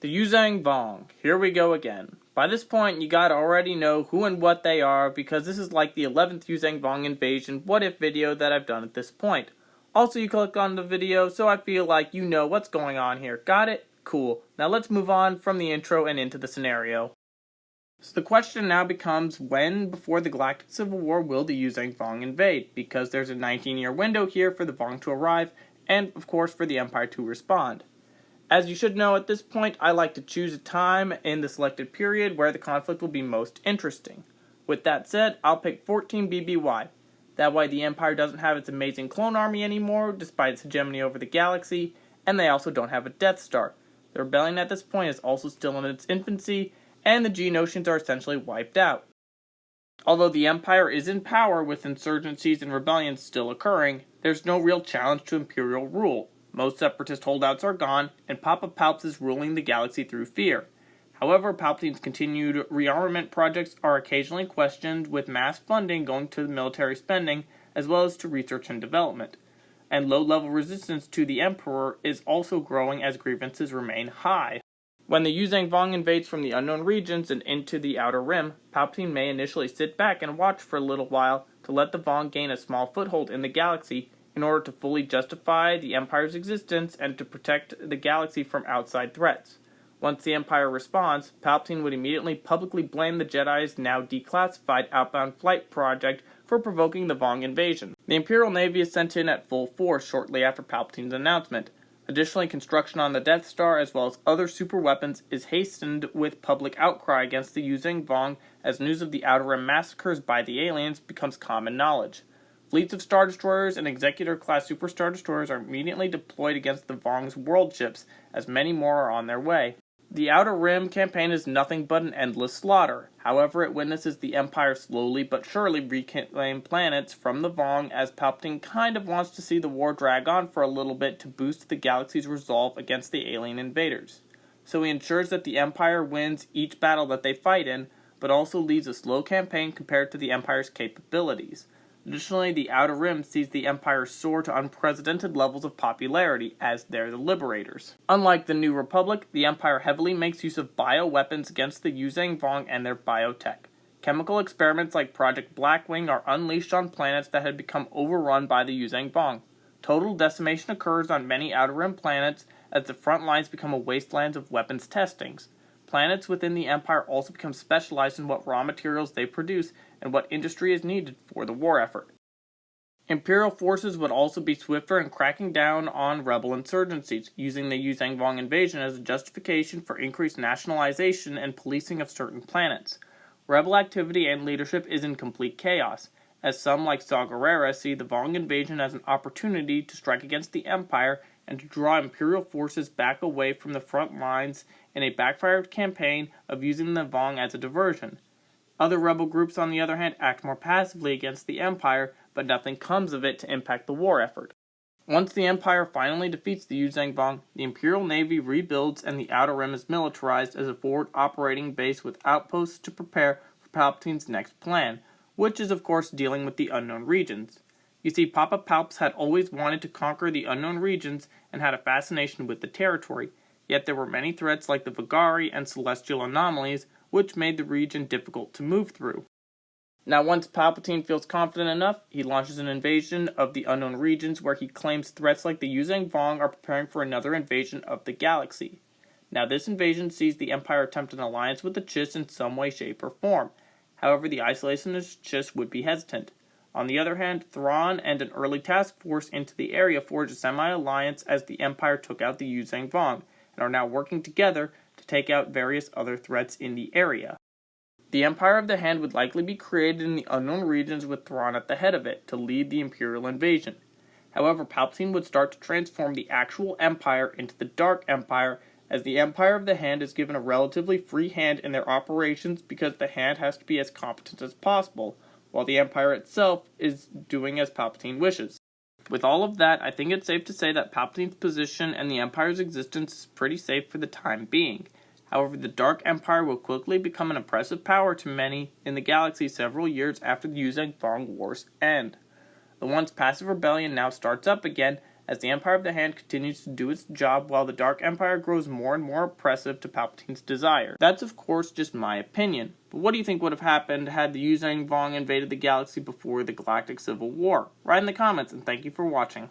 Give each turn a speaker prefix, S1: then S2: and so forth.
S1: The Yuuzhan Vong. Here we go again. By this point, you gotta already know who and what they are because this is like the 11th Yuuzhan Vong invasion what if video that I've done at this point. Also, you click on the video so I feel like you know what's going on here. Got it? Cool. Now let's move on from the intro and into the scenario. So the question now becomes when before the Galactic Civil War will the Yuuzhan Vong invade? Because there's a 19-year window here for the Vong to arrive and of course for the Empire to respond. As you should know at this point, I like to choose a time in the selected period where the conflict will be most interesting. With that said, I'll pick 14 BBY. That way the Empire doesn't have its amazing clone army anymore, despite its hegemony over the galaxy, and they also don't have a Death Star. The rebellion at this point is also still in its infancy, and the Geonosians are essentially wiped out. Although the Empire is in power with insurgencies and rebellions still occurring, there's no real challenge to Imperial rule. Most separatist holdouts are gone, and Papa Palps is ruling the galaxy through fear. However, Palpatine's continued rearmament projects are occasionally questioned, with mass funding going to military spending as well as to research and development. And low-level resistance to the Emperor is also growing as grievances remain high. When the Yuuzhan Vong invades from the unknown regions and into the Outer Rim, Palpatine may initially sit back and watch for a little while to let the Vong gain a small foothold in the galaxy in order to fully justify the Empire's existence and to protect the galaxy from outside threats. Once the Empire responds, Palpatine would immediately publicly blame the Jedi's now declassified outbound flight project for provoking the Vong invasion. The Imperial Navy is sent in at full force shortly after Palpatine's announcement. Additionally, construction on the Death Star as well as other super weapons is hastened with public outcry against the Yuuzhan Vong as news of the Outer Rim massacres by the aliens becomes common knowledge. Fleets of Star Destroyers and Executor-class Super Star Destroyers are immediately deployed against the Vong's world ships, as many more are on their way. The Outer Rim campaign is nothing but an endless slaughter. However, it witnesses the Empire slowly but surely reclaim planets from the Vong as Palpatine kind of wants to see the war drag on for a little bit to boost the galaxy's resolve against the alien invaders. So he ensures that the Empire wins each battle that they fight in, but also leads a slow campaign compared to the Empire's capabilities. Additionally, the Outer Rim sees the Empire soar to unprecedented levels of popularity, as they're the liberators. Unlike the New Republic, the Empire heavily makes use of bioweapons against the Yuuzhan Vong and their biotech. Chemical experiments like Project Blackwing are unleashed on planets that had become overrun by the Yuuzhan Vong. Total decimation occurs on many Outer Rim planets as the front lines become a wasteland of weapons testings. Planets within the Empire also become specialized in what raw materials they produce and what industry is needed for the war effort. Imperial forces would also be swifter in cracking down on rebel insurgencies, using the Yuuzhan Vong invasion as a justification for increased nationalization and policing of certain planets. Rebel activity and leadership is in complete chaos, as some like Saw Gerrera see the Vong invasion as an opportunity to strike against the Empire and to draw Imperial forces back away from the front lines in a backfired campaign of using the Vong as a diversion. Other rebel groups, on the other hand, act more passively against the Empire, but nothing comes of it to impact the war effort. Once the Empire finally defeats the Yuuzhan Vong, the Imperial Navy rebuilds and the Outer Rim is militarized as a forward operating base with outposts to prepare for Palpatine's next plan, which is of course dealing with the unknown regions. You see, Papa Palps had always wanted to conquer the unknown regions and had a fascination with the territory, yet there were many threats like the Vagari and celestial anomalies, which made the region difficult to move through. Now, once Palpatine feels confident enough, he launches an invasion of the unknown regions where he claims threats like the Yuuzhan Vong are preparing for another invasion of the galaxy. Now, this invasion sees the Empire attempt an alliance with the Chiss in some way, shape, or form. However, the isolationist Chiss would be hesitant. On the other hand, Thrawn and an early task force into the area forged a semi-alliance as the Empire took out the Yuuzhan Vong, and are now working together to take out various other threats in the area. The Empire of the Hand would likely be created in the unknown regions with Thrawn at the head of it to lead the Imperial invasion. However, Palpatine would start to transform the actual Empire into the Dark Empire, as the Empire of the Hand is given a relatively free hand in their operations because the Hand has to be as competent as possible, while the Empire itself is doing as Palpatine wishes. With all of that, I think it's safe to say that Palpatine's position and the Empire's existence is pretty safe for the time being. However, the Dark Empire will quickly become an oppressive power to many in the galaxy several years after the Yuuzhan Vong Wars end. The once passive rebellion now starts up again, as the Empire of the Hand continues to do its job while the Dark Empire grows more and more oppressive to Palpatine's desire. That's of course just my opinion, but what do you think would have happened had the Yuuzhan Vong invaded the galaxy before the Galactic Civil War? Write in the comments, and thank you for watching.